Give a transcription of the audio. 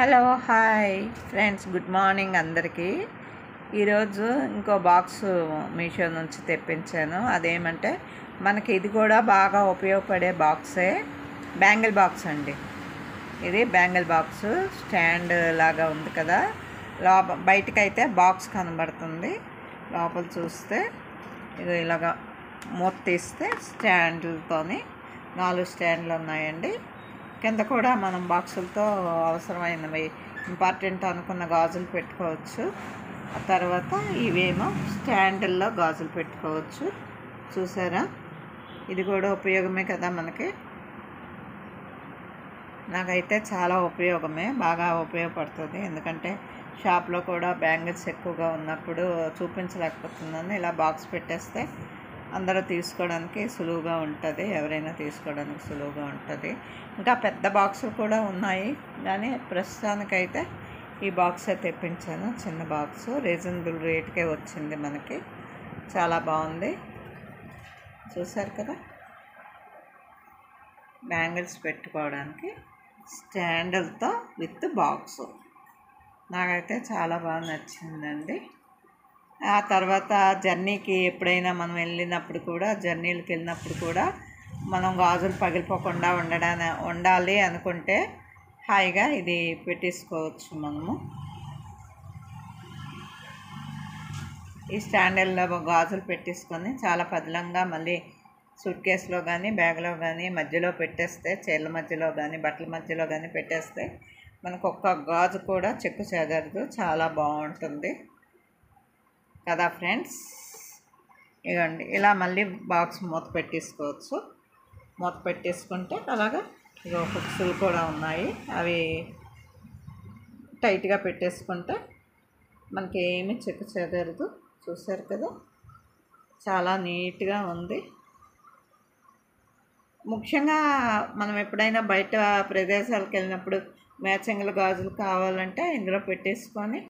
Hello hi friends, good morning అందరికీ. ఈరోజు ఇంకో బాక్స్ మీషో నుంచి తెప్పించాను. అదేమంటే మనకి ఇది కూడా బాగా ఉపయోగపడే బాక్సే, బ్యాంగిల్ బాక్స్ అండి. ఇది బ్యాంగిల్ బాక్స్ స్టాండ్ లాగా ఉంది కదా. బయటకైతే బాక్స్ కనబడుతుంది, లోపల చూస్తే ఇది ఇలాగా మూత తీస్తే స్టాండ్లతోని 4 స్టాండ్లు ఉన్నాయండి. కింద కూడా మనం బాక్సులతో అవసరమైనవి ఇంపార్టెంట్ అనుకున్న గాజులు పెట్టుకోవచ్చు. ఆ తర్వాత ఇవేమో స్టాండ్ల్లో గాజులు పెట్టుకోవచ్చు. చూసారా, ఇది కూడా ఉపయోగమే కదా మనకి. నాకైతే చాలా ఉపయోగమే, బాగా ఉపయోగపడుతుంది. ఎందుకంటే షాప్లో కూడా బ్యాంగిల్స్ ఎక్కువగా ఉన్నప్పుడు చూపించలేకపోతున్నాను. ఇలా బాక్స్ పెట్టేస్తే అందరూ తీసుకోవడానికి సులువుగా ఉంటుంది, ఎవరైనా తీసుకోవడానికి సులువుగా ఉంటుంది. ఇంకా పెద్ద బాక్సులు కూడా ఉన్నాయి, కానీ ప్రస్తుతానికైతే ఈ బాక్సే తెప్పించాను. చిన్న బాక్సు రీజనబుల్ రేట్కే వచ్చింది మనకి, చాలా బాగుంది. చూసారు కదా, బ్యాంగిల్స్ పెట్టుకోవడానికి స్టాండర్తో విత్ బాక్సు. నాకైతే చాలా బాగా నచ్చిందండి. ఆ తర్వాత జర్నీకి ఎప్పుడైనా మనం వెళ్ళినప్పుడు కూడా, జర్నీలకు వెళ్ళినప్పుడు కూడా మనం గాజులు పగిలిపోకుండా ఉండాలి అనుకుంటే హాయిగా ఇది పెట్టేసుకోవచ్చు మనము. ఈ స్టాండర్డ్లో గాజులు పెట్టేసుకొని చాలా పదిలంగా మళ్ళీ సూట్ కేసులో కానీ బ్యాగ్లో కానీ మధ్యలో పెట్టేస్తే, చీరల మధ్యలో కానీ బట్టల మధ్యలో కానీ పెట్టేస్తే మనకు ఒక్క గాజు కూడా చెక్కు చెదరదు, చాలా బాగుంటుంది కదా ఫ్రెండ్స్. ఇవ్వండి, ఇలా మళ్ళీ బాక్స్ మూత పెట్టేసుకోవచ్చు. మూత పెట్టేసుకుంటే అలాగా ఇగో హుక్స్లు కూడా ఉన్నాయి, అవి టైట్గా పెట్టేసుకుంటే మనకి ఏమీ చెక్కు చెదరదు. చూసారు కదా, చాలా నీట్గా ఉంది. ముఖ్యంగా మనం ఎప్పుడైనా బయట ప్రదేశాలకు వెళ్ళినప్పుడు మ్యాచింగ్ల గాజులు కావాలంటే ఇందులో పెట్టేసుకొని